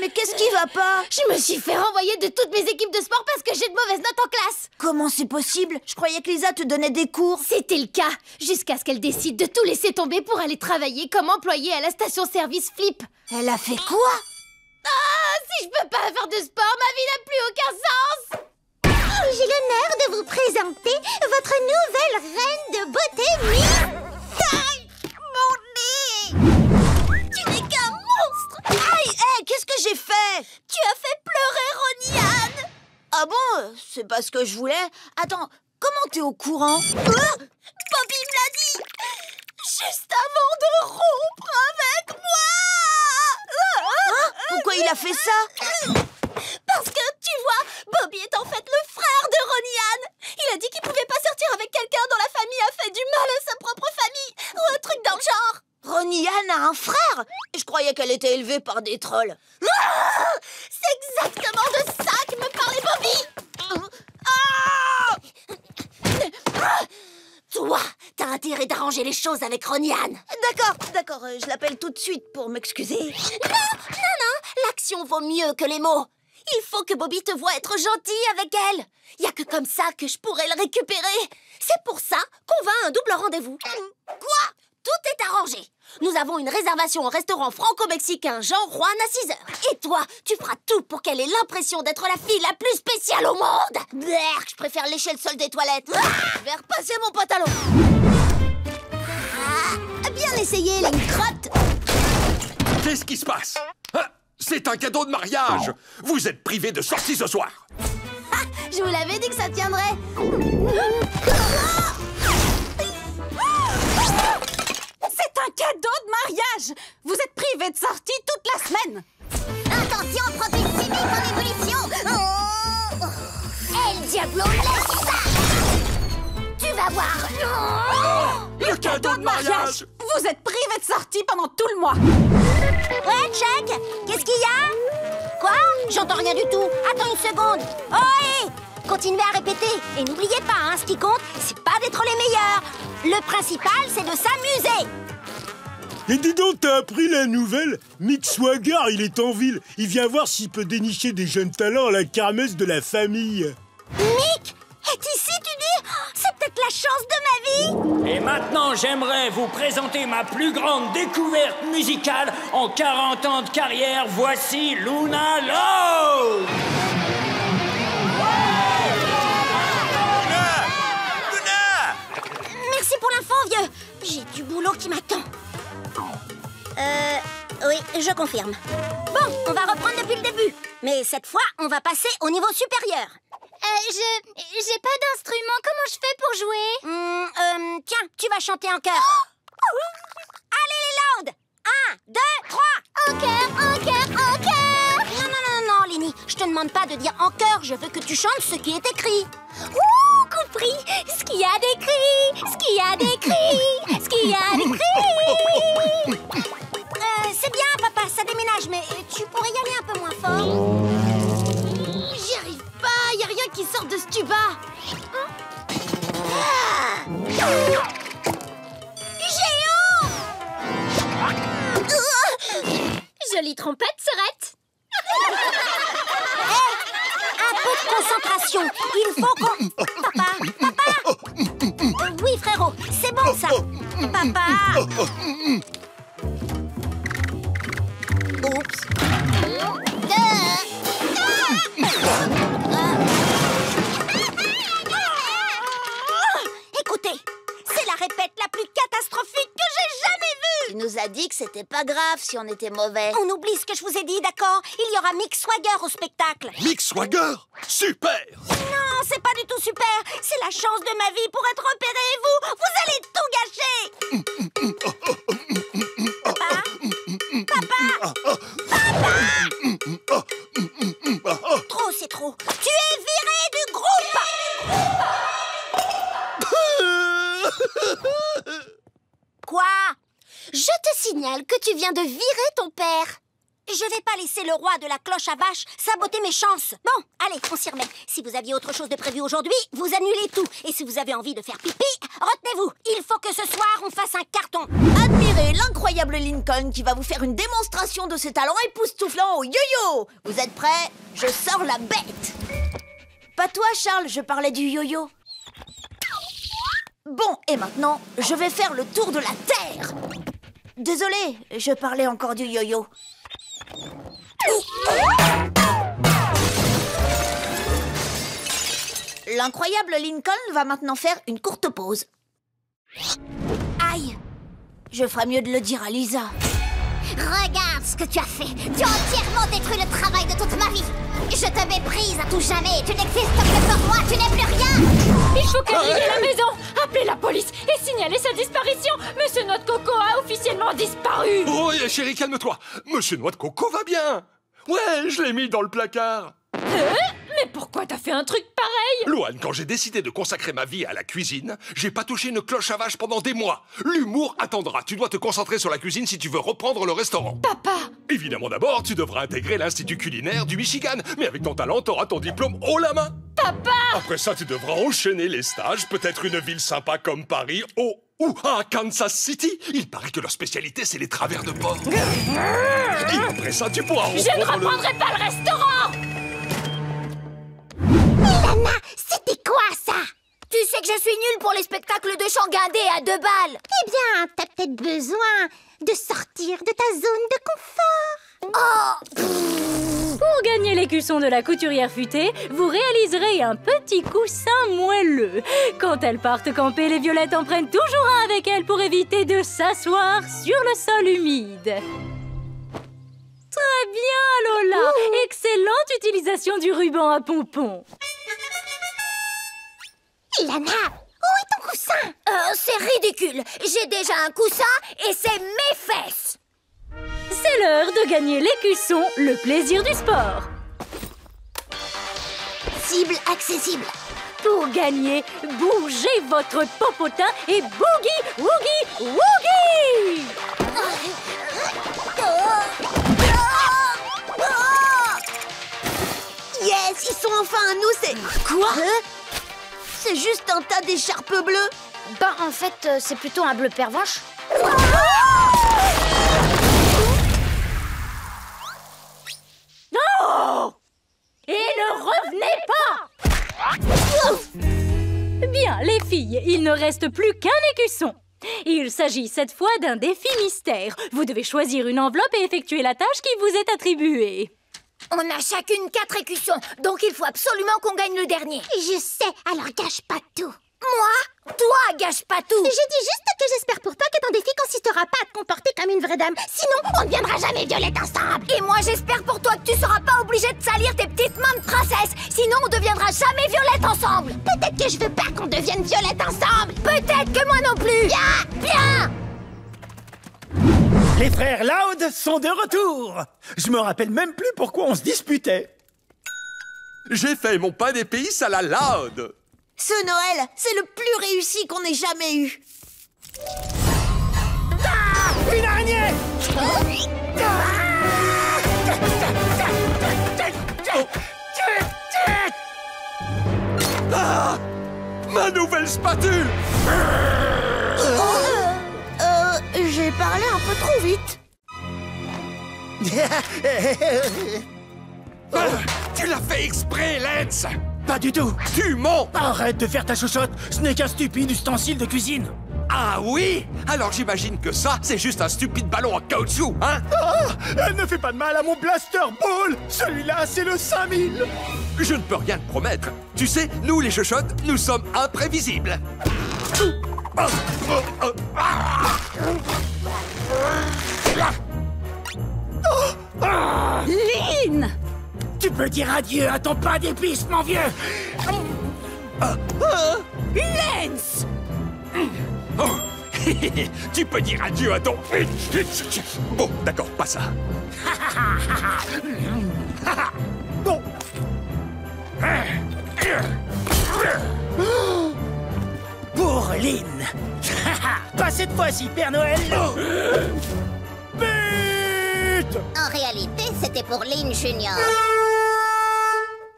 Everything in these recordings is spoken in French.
mais qu'est-ce qui va pas? Je me suis fait renvoyer de toutes mes équipes de sport parce que j'ai de mauvaises notes en classe. Comment c'est possible? Je croyais que Lisa te donnait des cours. C'était le cas, jusqu'à ce qu'elle décide de tout laisser tomber pour aller travailler comme employée à la station-service Flip. Elle a fait quoi? Ah, si je peux pas faire de sport, ma vie n'a plus aucun sens. J'ai l'honneur de vous présenter votre nouvelle reine de beauté, Miss... Aïe, mon nez! Tu n'es qu'un monstre! Aïe, hé, qu'est-ce que j'ai fait? Tu as fait pleurer Ronnie-Anne! Ah bon? C'est pas ce que je voulais. Attends, comment t'es au courant? Bobby me l'a dit! Juste avant de rompre avec moi! Hein? Pourquoi il a fait ça? Parce que, tu vois, Bobby est en fait le frère de Ronnie-Anne. Il a dit qu'il pouvait pas sortir avec quelqu'un dont la famille a fait du mal à sa propre famille. Ou un truc dans le genre. Ronnie-Anne a un frère? Je croyais qu'elle était élevée par des trolls. C'est exactement de ça que me parlait Bobby. Toi, t'as intérêt d'arranger les choses avec Ronnie-Anne. D'accord, je l'appelle tout de suite pour m'excuser. Non, l'action vaut mieux que les mots. Il faut que Bobby te voie être gentil avec elle. Y a que comme ça que je pourrai le récupérer. C'est pour ça qu'on va à un double rendez-vous. Quoi? Tout est arrangé. Nous avons une réservation au restaurant franco-mexicain Jean Juan à 6 heures. Et toi, tu feras tout pour qu'elle ait l'impression d'être la fille la plus spéciale au monde. Berk, je préfère lécher le sol des toilettes. Je vais repasser mon pantalon. Bien essayé, les crottes. Qu'est-ce qui se passe? Hein? C'est un cadeau de mariage. Vous êtes privés de sortie ce soir. Je vous l'avais dit que ça tiendrait. C'est un cadeau de mariage! Vous êtes privés de sortie toute la semaine! Attention, produit chimique en ébullition. El Diablo, laisse ça. Tu vas voir. Le cadeau de mariage. Vous êtes privés de sortie pendant tout le mois! Ouais, check. Qu'est-ce qu'il y a? Quoi? J'entends rien du tout. Attends une seconde. Oh, hé! Continuez à répéter. Et n'oubliez pas, hein, ce qui compte, c'est pas d'être les meilleurs. Le principal, c'est de s'amuser. Et dis donc, t'as appris la nouvelle? Mick Swagger, il est en ville. Il vient voir s'il peut dénicher des jeunes talents à la kermesse de la famille. Mick est ici, tu dis? C'est peut-être la chance de ma vie. Et maintenant, j'aimerais vous présenter ma plus grande découverte musicale en 40 ans de carrière. Voici Luna Lowe. Merci pour l'info, vieux. J'ai du boulot qui m'attend. Oui, je confirme. Bon, on va reprendre depuis le début. Mais cette fois, on va passer au niveau supérieur. J'ai pas d'instrument. Comment je fais pour jouer? Tiens, tu vas chanter en chœur. Allez, les Loud! 1, 2, 3. En chœur, en chœur, en chœur. Non, Lenny. Je te demande pas de dire en chœur. Je veux que tu chantes ce qui est écrit. Ouh, compris. Ce qu'il y a d'écrit. Ce qu'il y a d'écrit. Ce qu'il y a d'écrit. C'est bien, papa, ça déménage, mais tu pourrais y aller un peu moins fort. J'y arrive pas, y a rien qui sort de ce tuba. Géant! Jolie trompette, Serette. Un peu de concentration. Il faut qu'on... Papa! Oui, frérot, c'est bon, ça. Papa! Oups. Écoutez, c'est la répète la plus catastrophique que j'ai jamais vue. Tu nous as dit que c'était pas grave si on était mauvais. On oublie ce que je vous ai dit, d'accord? Il y aura Mick Swagger au spectacle. Mick Swagger? Super! Non, c'est pas du tout super. C'est la chance de ma vie pour être repéré et vous allez tout gâcher. Papa? Trop, c'est trop. Tu es viré du groupe. Quoi? Je te signale que tu viens de virer ton père. Je vais pas laisser le roi de la cloche à vache saboter mes chances. Bon, allez, on s'y remet. Si vous aviez autre chose de prévu aujourd'hui, vous annulez tout. Et si vous avez envie de faire pipi, retenez-vous. Il faut que ce soir, on fasse un carton. Admirez l'incroyable Lincoln qui va vous faire une démonstration de ses talents époustouflants au yo-yo. Vous êtes prêts? Je sors la bête. Pas toi, Charles, je parlais du yo-yo. Bon, et maintenant, je vais faire le tour de la Terre. Désolé, je parlais encore du yo-yo. L'incroyable Lincoln va maintenant faire une courte pause. Aïe! Je ferais mieux de le dire à Lisa. Regarde ce que tu as fait. Tu as entièrement détruit le travail de toute ma vie. Je te méprise à tout jamais. Tu n'existes que pour moi. Tu n'es plus rien. Il faut quadriller la maison, appeler la police et signaler sa disparition. Monsieur Noix de Coco a officiellement disparu. Oh, chérie, calme-toi. Monsieur Noix de Coco va bien. Ouais, je l'ai mis dans le placard. Mais pourquoi t'as fait un truc pareil? Louane, quand j'ai décidé de consacrer ma vie à la cuisine, j'ai pas touché une cloche à vache pendant des mois. L'humour attendra. Tu dois te concentrer sur la cuisine si tu veux reprendre le restaurant. Papa! Évidemment, d'abord, tu devras intégrer l'Institut culinaire du Michigan. Mais avec ton talent, t'auras ton diplôme haut la main. Papa! Après ça, tu devras enchaîner les stages. Peut-être une ville sympa comme Paris ou à Kansas City. Il paraît que leur spécialité, c'est les travers de porc. Et après ça, tu pourras Je ne reprendrai pas le restaurant! Lana, c'était quoi ça? Tu sais que je suis nulle pour les spectacles de chant guindé à 2 balles. Eh bien, t'as peut-être besoin de sortir de ta zone de confort. Pour gagner l'écusson de la couturière futée, vous réaliserez un petit coussin moelleux. Quand elles partent camper, les violettes en prennent toujours un avec elles pour éviter de s'asseoir sur le sol humide. Très bien, Lola! Excellente utilisation du ruban à pompons. Lana, où est ton coussin? C'est ridicule. J'ai déjà un coussin et c'est mes fesses. C'est l'heure de gagner l'écusson, le plaisir du sport. Cible accessible. Pour gagner, bougez votre popotin et boogie, woogie, woogie! Yes, ils sont enfin à nous, c'est... Quoi? C'est juste un tas d'écharpes bleues. Ben, en fait, c'est plutôt un bleu pervenche. Non! Et ne revenez pas! Bien, les filles, il ne reste plus qu'un écusson. Il s'agit cette fois d'un défi mystère. Vous devez choisir une enveloppe et effectuer la tâche qui vous est attribuée. On a chacune 4 écussons, donc il faut absolument qu'on gagne le dernier. Je sais, alors gâche pas tout. Moi? Toi, gâche pas tout. Je dis juste que j'espère pour toi que ton défi consistera pas à te comporter comme une vraie dame. Sinon, on ne deviendra jamais violette ensemble. Et moi, j'espère pour toi que tu seras pas obligée de salir tes petites mains de princesse. Sinon, on deviendra jamais violette ensemble. Peut-être que je veux pas qu'on devienne violette ensemble. Peut-être que moi non plus. Bien, bien. Les frères Loud sont de retour. Je me rappelle même plus pourquoi on se disputait. J'ai fait mon pain d'épices à la Loud. Ce Noël, c'est le plus réussi qu'on ait jamais eu. Ah, une araignée! Ah, ma nouvelle spatule! J'ai parlé un peu trop vite. Tu l'as fait exprès, Lance! Pas du tout. Tu mens! Arrête de faire ta chouchotte. Ce n'est qu'un stupide ustensile de cuisine. Ah oui? Alors j'imagine que ça, c'est juste un stupide ballon en caoutchouc, hein? Ah, elle ne fait pas de mal à mon blaster ball. Celui-là, c'est le 5000. Je ne peux rien te promettre. Tu sais, nous les chuchotes, nous sommes imprévisibles. Lynn! Tu peux dire adieu à ton pain d'épices, mon vieux. Lance! Oh. Tu peux dire adieu à ton... Bon, d'accord, pas ça. Bon. Pour Lynn. Pas cette fois-ci, Père Noël. But! En réalité, pour Lynn Junior.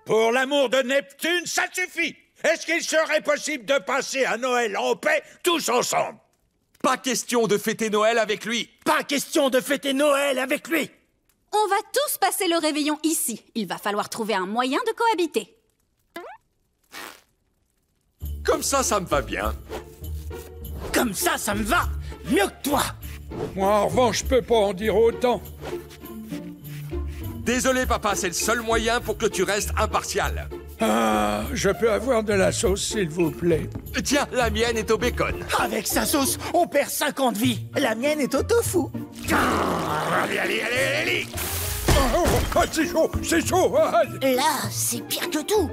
Pour l'amour de Neptune, ça suffit! Est-ce qu'il serait possible de passer un Noël en paix, tous ensemble? Pas question de fêter Noël avec lui. Pas question de fêter Noël avec lui. On va tous passer le réveillon ici. Il va falloir trouver un moyen de cohabiter. Comme ça me va bien. Comme ça me va mieux que toi. Moi, en revanche, je peux pas en dire autant. Désolé, papa, c'est le seul moyen pour que tu restes impartial. Ah, je peux avoir de la sauce, s'il vous plaît. Tiens, la mienne est au bacon. Avec sa sauce, on perd 50 vies. La mienne est au tofu. Allez. Oh, c'est chaud. Là, c'est pire que tout.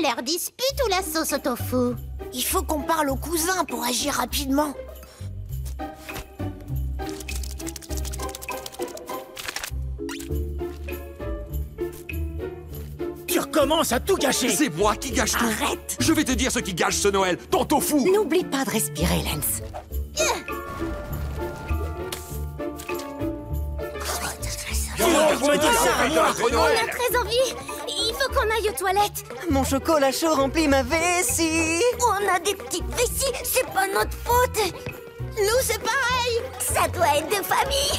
Leur dispute ou la sauce au tofu? Il faut qu'on parle au cousin pour agir rapidement. Tu recommences à tout gâcher. C'est moi qui gâche tout. Arrête. Je vais te dire ce qui gâche ce Noël. Ton tofu. N'oublie pas de respirer, Lance. On me dit ça à moi. On a très envie. Il faut qu'on aille aux toilettes. Mon chocolat chaud remplit ma vessie. On a des petites vessies, c'est pas notre faute. Nous, c'est pareil. Ça doit être de famille.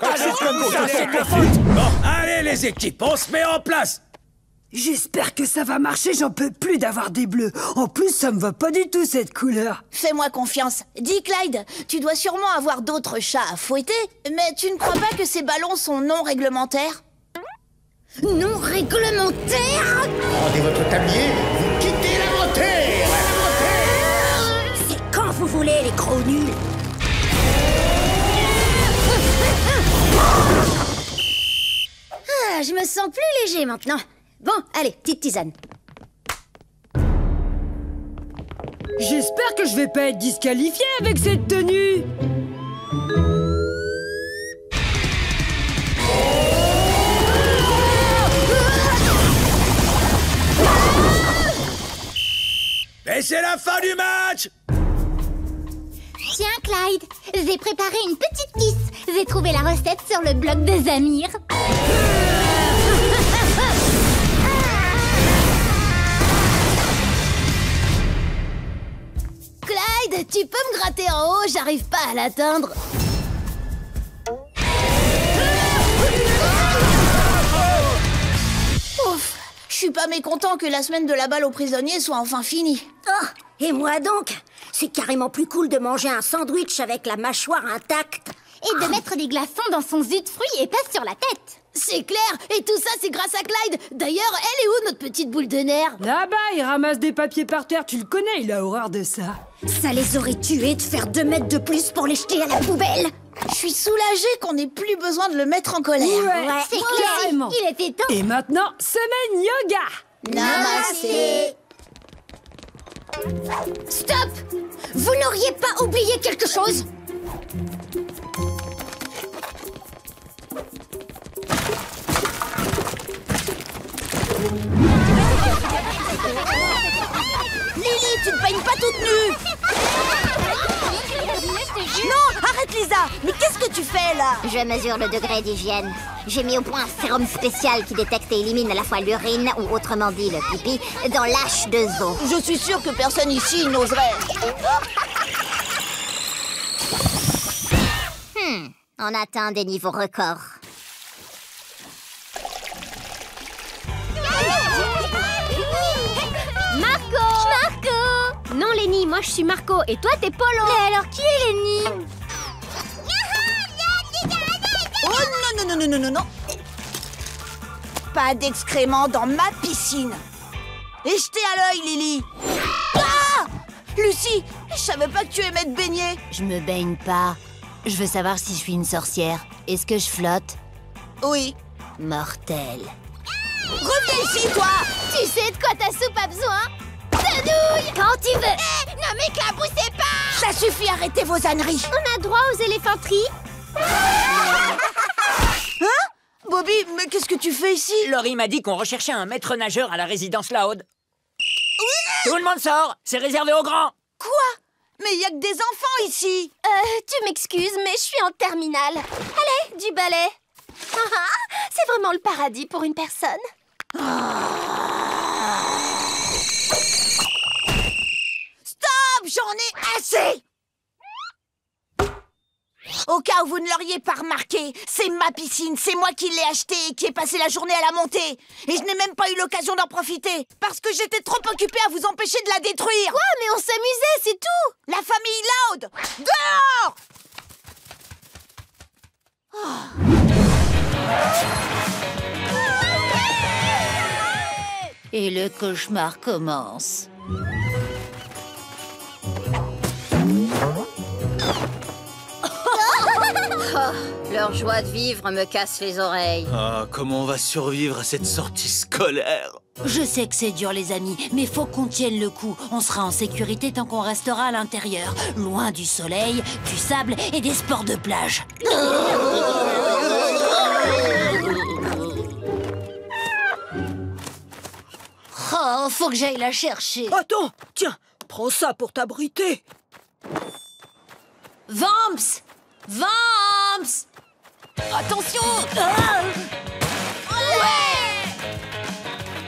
Alors comme ça, c'est ta faute. Bon, allez les équipes, on se met en place. J'espère que ça va marcher, j'en peux plus d'avoir des bleus. En plus, ça me va pas du tout cette couleur. Fais-moi confiance. Dis, Clyde, tu dois sûrement avoir d'autres chats à fouetter, mais tu ne crois pas que ces ballons sont non réglementaires? Non réglementaire? Rendez votre tablier, vous quittez l'inventaire. C'est quand vous voulez, les gros nuls. Je me sens plus léger maintenant. Bon, allez, petite tisane. J'espère que je vais pas être disqualifié avec cette tenue. Et c'est la fin du match. Tiens, Clyde, j'ai préparé une petite piste. J'ai trouvé la recette sur le blog de Zamir. Clyde, tu peux me gratter en haut? J'arrive pas à l'atteindre. Ouf, je suis pas mécontent que la semaine de la balle aux prisonniers soit enfin finie. Oh, et moi donc? C'est carrément plus cool de manger un sandwich avec la mâchoire intacte. Et de mettre des glaçons dans son jus de fruits et pas sur la tête. C'est clair, et tout ça c'est grâce à Clyde. D'ailleurs, elle est où notre petite boule de nerfs? Là-bas, il ramasse des papiers par terre, tu le connais, il a horreur de ça. Ça les aurait tués de faire 2 mètres de plus pour les jeter à la poubelle. Je suis soulagée qu'on n'ait plus besoin de le mettre en colère. Ouais, c'est clair, carrément. il était temps. Et maintenant, semaine yoga. Namasté. Stop! Vous n'auriez pas oublié quelque chose? Lily, tu ne peignes pas toute nue. Non, arrête Lisa. Mais qu'est-ce que tu fais là? Je mesure le degré d'hygiène. J'ai mis au point un sérum spécial qui détecte et élimine à la fois l'urine, ou autrement dit le pipi, dans l'âche de zoo. Je suis sûre que personne ici n'oserait. On atteint des niveaux records. Marco! Non, Lenny, moi je suis Marco et toi t'es Polo. Mais alors qui est Lenny? Oh non. Pas d'excréments dans ma piscine. Et jetez à l'œil, Lily. Ah! Lucie, je savais pas que tu aimais te baigner. Je me baigne pas. Je veux savoir si je suis une sorcière. Est-ce que je flotte? Oui. Mortel. Reviens ici, toi. Tu sais de quoi ta soupe a besoin? De nouilles! Quand tu veux! Ne m'éclaboussez pas! Ça suffit, arrêtez vos âneries. On a droit aux éléphanteries? Hein? Bobby, mais qu'est-ce que tu fais ici? Laurie m'a dit qu'on recherchait un maître nageur à la résidence Loud. Tout le monde sort. C'est réservé aux grands. Quoi? Mais il y a que des enfants ici. Tu m'excuses, mais je suis en terminale. Allez, du balai. C'est vraiment le paradis pour une personne. Stop! J'en ai assez! Au cas où vous ne l'auriez pas remarqué, c'est ma piscine, c'est moi qui l'ai achetée et qui ai passé la journée à la monter. Et je n'ai même pas eu l'occasion d'en profiter, parce que j'étais trop occupée à vous empêcher de la détruire. Quoi? Mais on s'amusait, c'est tout! La famille Loud! Dehors! Et le cauchemar commence. Leur joie de vivre me casse les oreilles. Ah, comment on va survivre à cette sortie scolaire? Je sais que c'est dur, les amis, mais faut qu'on tienne le coup. On sera en sécurité tant qu'on restera à l'intérieur, loin du soleil, du sable et des sports de plage. Oh, faut que j'aille la chercher. Attends, tiens, prends ça pour t'abriter. Vamps! Vamps! Attention! Ouais!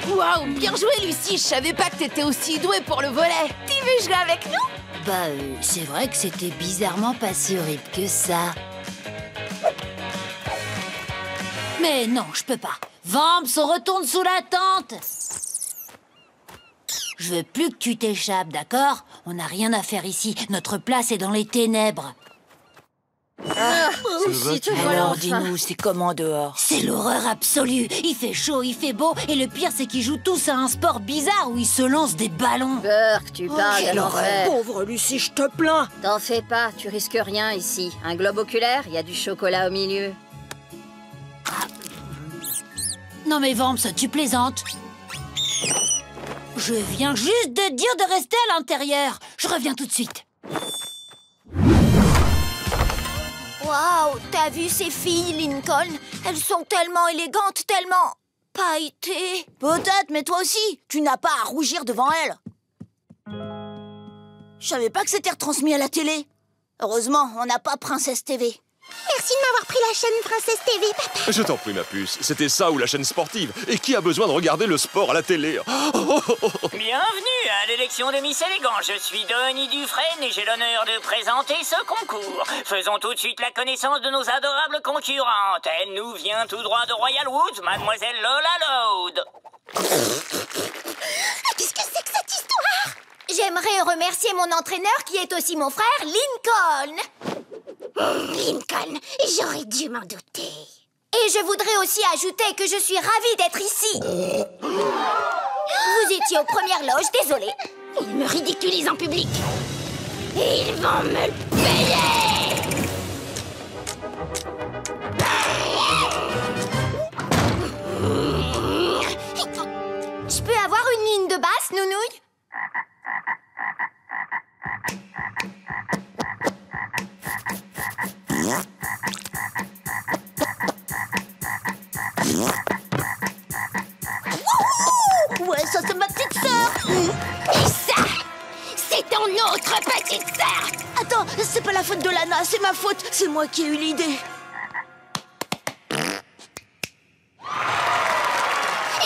Waouh, bien joué, Lucie. Je savais pas que t'étais aussi douée pour le volet. Tu veux jouer avec nous? Bah, c'est vrai que c'était bizarrement pas si horrible que ça. Mais non, je peux pas. Vamps, on retourne sous la tente! Je veux plus que tu t'échappes, d'accord? On n'a rien à faire ici. Notre place est dans les ténèbres. Alors, dis-nous, c'est comment dehors? C'est l'horreur absolue. Il fait chaud, il fait beau. Et le pire, c'est qu'ils jouent tous à un sport bizarre où ils se lancent des ballons. Burk, tu parles de l'enfer. Pauvre Lucie, je te plains. T'en fais pas, tu risques rien ici. Un globe oculaire, il y a du chocolat au milieu. Non mais Vamps, tu plaisantes. Je viens juste de dire de rester à l'intérieur. Je reviens tout de suite. Waouh, t'as vu ces filles, Lincoln? Elles sont tellement élégantes, tellement pailletées. Peut-être, mais toi aussi, tu n'as pas à rougir devant elles. Je savais pas que c'était retransmis à la télé. Heureusement, on n'a pas Princesse TV. Merci de m'avoir pris la chaîne Princesse TV, papa. Je t'en prie, ma puce. C'était ça ou la chaîne sportive. Et qui a besoin de regarder le sport à la télé? Bienvenue à l'élection de Miss Élégant. Je suis Denis Dufresne et j'ai l'honneur de présenter ce concours. Faisons tout de suite la connaissance de nos adorables concurrentes. Elle nous vient tout droit de Royal Woods, mademoiselle Lola Loud. Qu'est-ce que c'est que cette histoire? J'aimerais remercier mon entraîneur qui est aussi mon frère, Lincoln. Lincoln, j'aurais dû m'en douter. Et je voudrais aussi ajouter que je suis ravie d'être ici. Vous étiez aux premières loges, désolée. Ils me ridiculisent en public. Ils vont me le payer. Je peux avoir une ligne de basse, Nounouille? Ouais, ça c'est ma petite sœur. Et ça, c'est ton autre petite sœur. Attends, c'est pas la faute de Lana, c'est ma faute. C'est moi qui ai eu l'idée.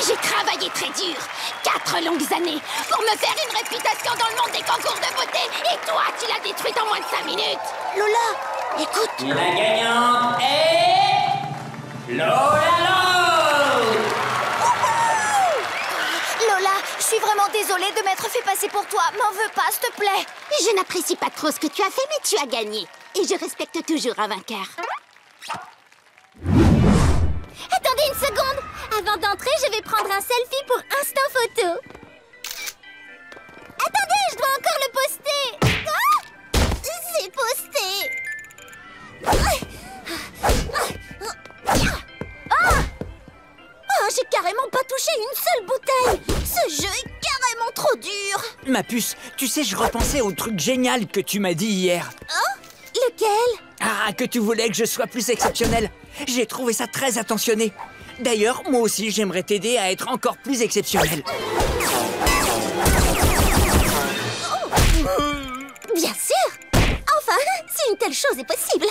J'ai travaillé très dur, 4 longues années, pour me faire une réputation dans le monde des concours de beauté. Et toi, tu l'as détruite en moins de 5 minutes. Lola, écoute. La gagnante est... Lola Loud. Lola, je suis vraiment désolée de m'être fait passer pour toi. M'en veux pas, s'il te plaît. Je n'apprécie pas trop ce que tu as fait, mais tu as gagné. Et je respecte toujours un vainqueur. Attendez une seconde. Avant d'entrer, je vais prendre un selfie pour Instant Photo. Attendez, je dois encore le poster. Ah, c'est posté. Oh, j'ai carrément pas touché une seule bouteille. Ce jeu est carrément trop dur. Ma puce, tu sais, je repensais au truc génial que tu m'as dit hier. Hein? Lequel? Ah, que tu voulais que je sois plus exceptionnel. J'ai trouvé ça très attentionné. D'ailleurs, moi aussi, j'aimerais t'aider à être encore plus exceptionnel. Bien sûr. Enfin, si une telle chose est possible.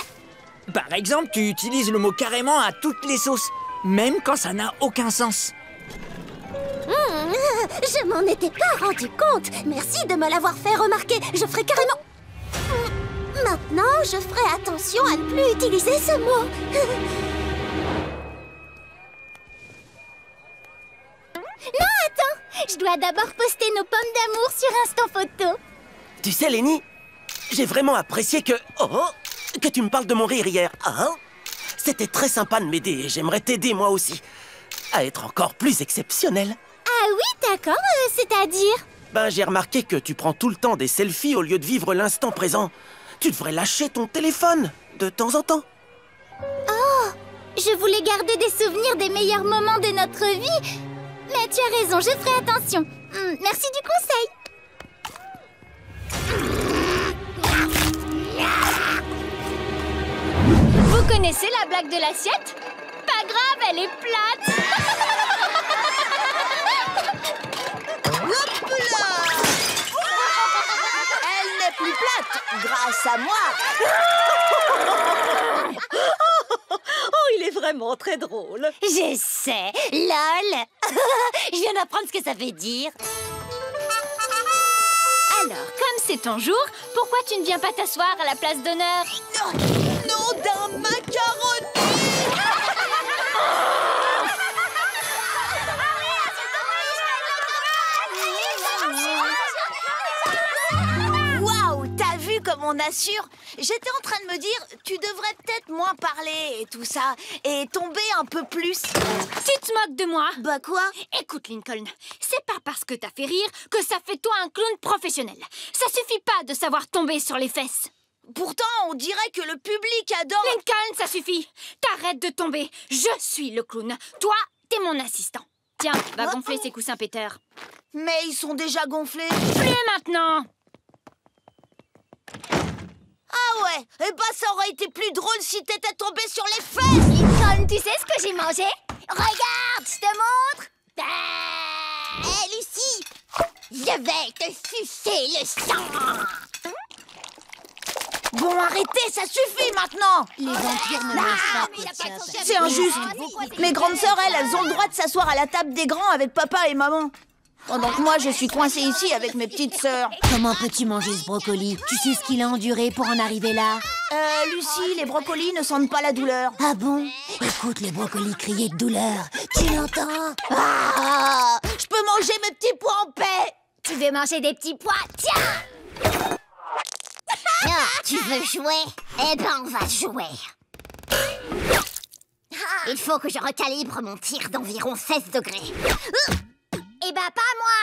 Par exemple, tu utilises le mot carrément à toutes les sauces, même quand ça n'a aucun sens. Je m'en étais pas rendu compte. Merci de me l'avoir fait remarquer. Je ferai carrément... Maintenant, je ferai attention à ne plus utiliser ce mot. Non, attends. Je dois d'abord poster nos pommes d'amour sur Instant Photo. Tu sais, Lenny, j'ai vraiment apprécié que tu me parles de mon rire hier. C'était très sympa de m'aider et j'aimerais t'aider moi aussi à être encore plus exceptionnel. Ah oui, d'accord, c'est-à-dire? Ben, j'ai remarqué que tu prends tout le temps des selfies au lieu de vivre l'instant présent. Tu devrais lâcher ton téléphone de temps en temps. Oh, je voulais garder des souvenirs des meilleurs moments de notre vie. Mais tu as raison, je ferai attention. Merci du conseil. Vous connaissez la blague de l'assiette? Pas grave, elle est plate. Hop là! Elle n'est plus plate, grâce à moi. Oh, il est vraiment très drôle. Je sais, lol. Je viens d'apprendre ce que ça veut dire. Alors, comme c'est ton jour, pourquoi tu ne viens pas t'asseoir à la place d'honneur? Nom d'un macaroni! Waouh, t'as vu comme on assure? J'étais en train de me dire, tu devrais peut-être moins parler et tout ça, et tomber un peu plus. Tu te moques de moi? Bah quoi? Écoute, Lincoln, c'est pas parce que t'as fait rire que ça fait toi un clown professionnel. Ça suffit pas de savoir tomber sur les fesses. Pourtant, on dirait que le public adore... Lincoln, ça suffit. T'arrêtes de tomber. Je suis le clown. Toi, t'es mon assistant. Tiens, va gonfler ces coussins Peter. Mais ils sont déjà gonflés. Plus maintenant. Ah ouais, eh ben ça aurait été plus drôle si t'étais tombé sur les fesses. Lincoln, tu sais ce que j'ai mangé? Regarde, je te montre. Hé, Lucie, je vais te sucer le sang. Bon, arrêtez, ça suffit maintenant. Les vampires ne laissent pas. C'est injuste. Mes grandes sœurs, elles ont le droit de s'asseoir à la table des grands avec papa et maman. Pendant que moi, je suis coincée ici avec mes petites sœurs. Comment peux-tu manger ce brocoli? Tu sais ce qu'il a enduré pour en arriver là? Lucie, les brocolis ne sentent pas la douleur. Ah bon? Écoute les brocolis crier de douleur. Tu l'entends? Ah, je peux manger mes petits pois en paix. Tu veux manger des petits pois? Tiens. Tu veux jouer? Eh ben, on va jouer. Il faut que je recalibre mon tir d'environ 16 degrés. Eh ben, pas moi.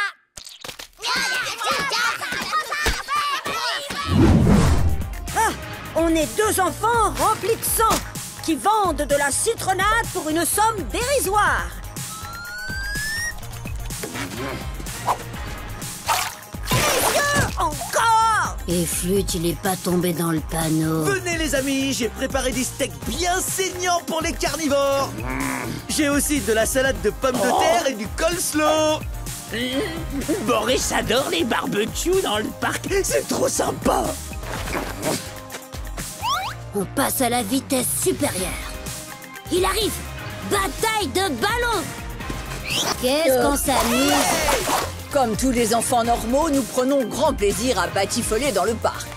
Ah, on est deux enfants remplis de sang qui vendent de la citronnade pour une somme dérisoire. Encore! Et Flûte, il est pas tombé dans le panneau. Venez les amis, j'ai préparé des steaks bien saignants pour les carnivores. J'ai aussi de la salade de pommes de terre et du coleslaw. Boris adore les barbecues dans le parc, c'est trop sympa. On passe à la vitesse supérieure. Il arrive! Bataille de ballons! Qu'est-ce qu'on s'amuse! Comme tous les enfants normaux, nous prenons grand plaisir à batifoler dans le parc.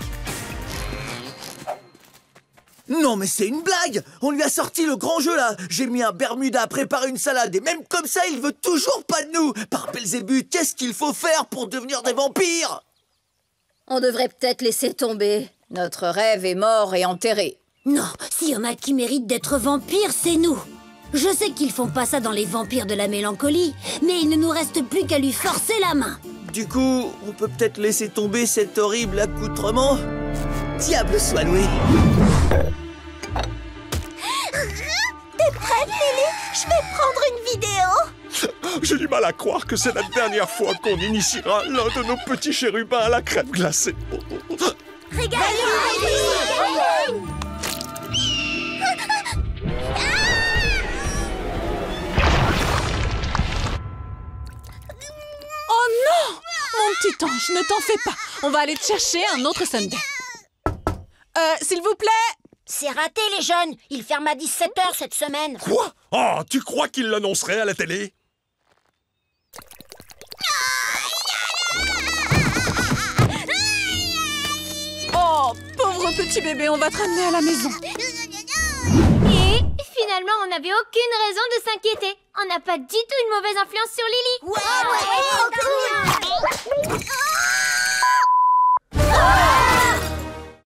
Non mais c'est une blague! On lui a sorti le grand jeu là! J'ai mis un Bermuda à préparer une salade et même comme ça, il veut toujours pas de nous! Par Belzébuth, qu'est-ce qu'il faut faire pour devenir des vampires? On devrait peut-être laisser tomber. Notre rêve est mort et enterré. Non, s'il y en a qui méritent d'être vampires, c'est nous. Je sais qu'ils font pas ça dans les vampires de la mélancolie, mais il ne nous reste plus qu'à lui forcer la main. Du coup, on peut peut-être laisser tomber cet horrible accoutrement? Diable soit loué! T'es prête, Lily? Je vais prendre une vidéo. J'ai du mal à croire que c'est la dernière fois qu'on initiera l'un de nos petits chérubins à la crème glacée. Regarde, Oh non! Mon petit ange, ne t'en fais pas. On va aller te chercher un autre sundae. S'il vous plaît, C'est raté, les jeunes. Il ferme à 17h cette semaine. Quoi? Oh, tu crois qu'il l'annoncerait à la télé? Oh, pauvre petit bébé, on va te ramener à la maison. Et finalement, on n'avait aucune raison de s'inquiéter. On n'a pas du tout une mauvaise influence sur Lily.